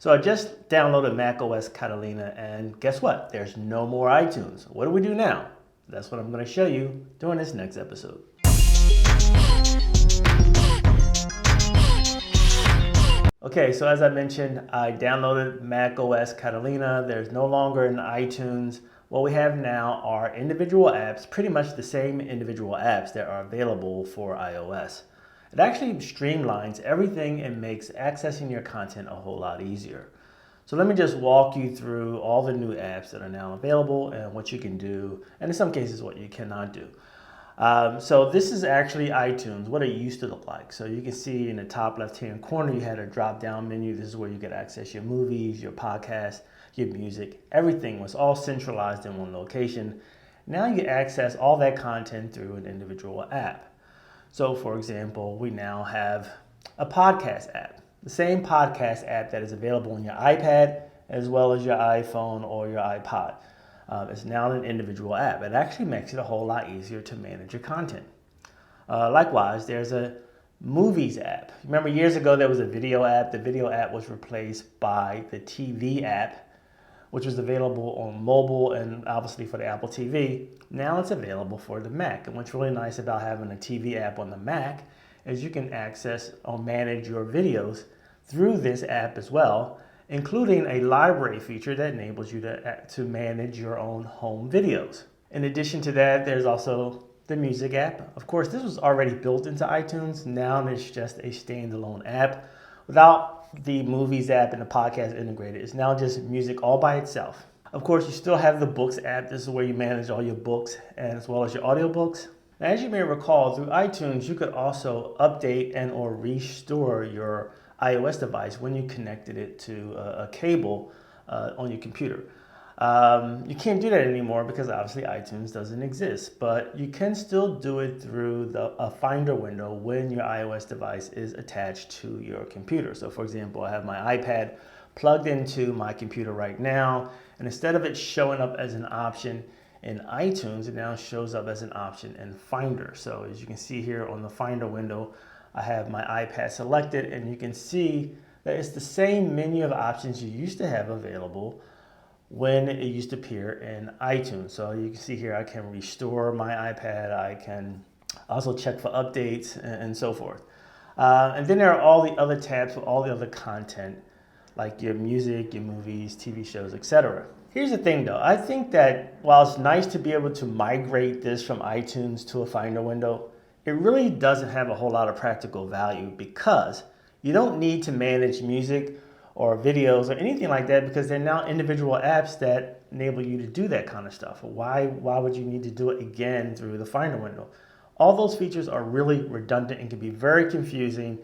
So I just downloaded macOS Catalina, and guess what? There's no more iTunes. What do we do now? That's what I'm going to show you during this next episode. Okay, so as I mentioned, I downloaded macOS Catalina. There's no longer an iTunes. What we have now are individual apps, pretty much the same individual apps that are available for iOS. It actually streamlines everything and makes accessing your content a whole lot easier. So let me just walk you through all the new apps that are now available and what you can do, and in some cases what you cannot do. So this is actually iTunes, what it used to look like. So you can see in the top left-hand corner, you had a drop-down menu. This is where you could access your movies, your podcasts, your music. Everything was all centralized in one location. Now you access all that content through an individual app. So for example, we now have a podcast app, the same podcast app that is available on your iPad as well as your iPhone or your iPod. It's now an individual app. It actually makes it a whole lot easier to manage your content. Likewise, there's a movies app. Remember years ago there was a video app. The video app was replaced by the TV app, which was available on mobile and obviously for the Apple TV. Now it's available for the Mac. And what's really nice about having a TV app on the Mac is you can access or manage your videos through this app as well, including a library feature that enables you to manage your own home videos. In addition to that, there's also the music app. Of course, this was already built into iTunes. Now it's just a standalone app without the movies app and the podcast integrated. It's now just music all by itself. Of course, you still have the books app. This is where you manage all your books and as well as your audiobooks. As you may recall, through iTunes, you could also update and or restore your iOS device when you connected it to a cable on your computer. You can't do that anymore because obviously iTunes doesn't exist, but you can still do it through a Finder window when your iOS device is attached to your computer. So for example, I have my iPad plugged into my computer right now, and instead of it showing up as an option in iTunes, it now shows up as an option in Finder. So as you can see here on the Finder window, I have my iPad selected, and you can see that it's the same menu of options you used to have available when it used to appear in iTunes. So you can see here I can restore my iPad, I can also check for updates and so forth. And then there are all the other tabs with all the other content like your music, your movies, TV shows, etc. Here's the thing though, I think that while it's nice to be able to migrate this from iTunes to a Finder window, it really doesn't have a whole lot of practical value because you don't need to manage music or videos or anything like that because they're now individual apps that enable you to do that kind of stuff. Why would you need to do it again through the Finder window? All those features are really redundant and can be very confusing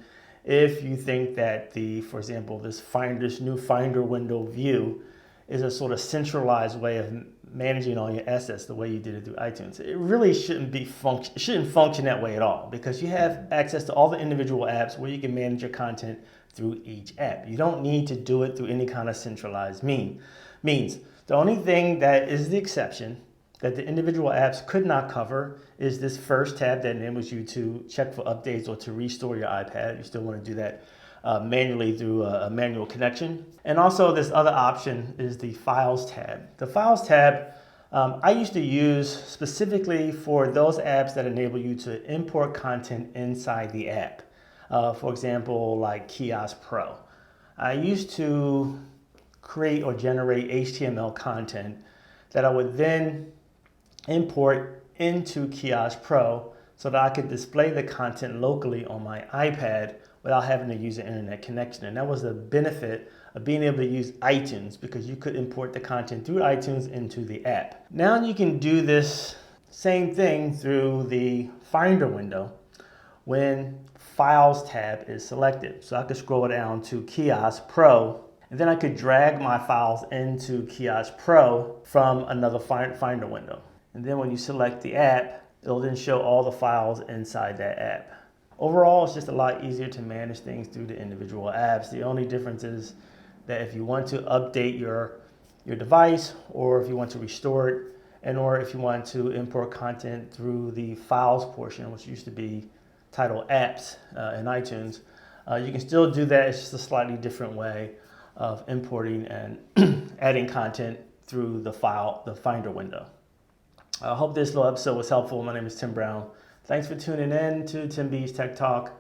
if you think that for example, this new Finder window view is a sort of centralized way of managing all your assets the way you did it through iTunes. It really shouldn't function that way at all because you have access to all the individual apps where you can manage your content through each app. You don't need to do it through any kind of centralized means. The only thing that is the exception that the individual apps could not cover is this first tab that enables you to check for updates or to restore your iPad. You still want to do that manually through a manual connection. And also this other option is the Files tab. The Files tab I used to use specifically for those apps that enable you to import content inside the app. For example, like Kiosk Pro. I used to create or generate HTML content that I would then import into Kiosk Pro so that I could display the content locally on my iPad without having to use an internet connection. And that was the benefit of being able to use iTunes because you could import the content through iTunes into the app. Now you can do this same thing through the Finder window when Files tab is selected. So I could scroll down to Kiosk Pro, and then I could drag my files into Kiosk Pro from another Finder window. And then when you select the app, it'll then show all the files inside that app. Overall, it's just a lot easier to manage things through the individual apps. The only difference is that if you want to update your device, or if you want to restore it, and or if you want to import content through the files portion, which used to be titled apps in iTunes, you can still do that. It's just a slightly different way of importing and adding content through the Finder window. I hope this little episode was helpful. My name is Tim Brown. Thanks for tuning in to Tim B's Tech Talk.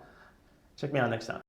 Check me out next time.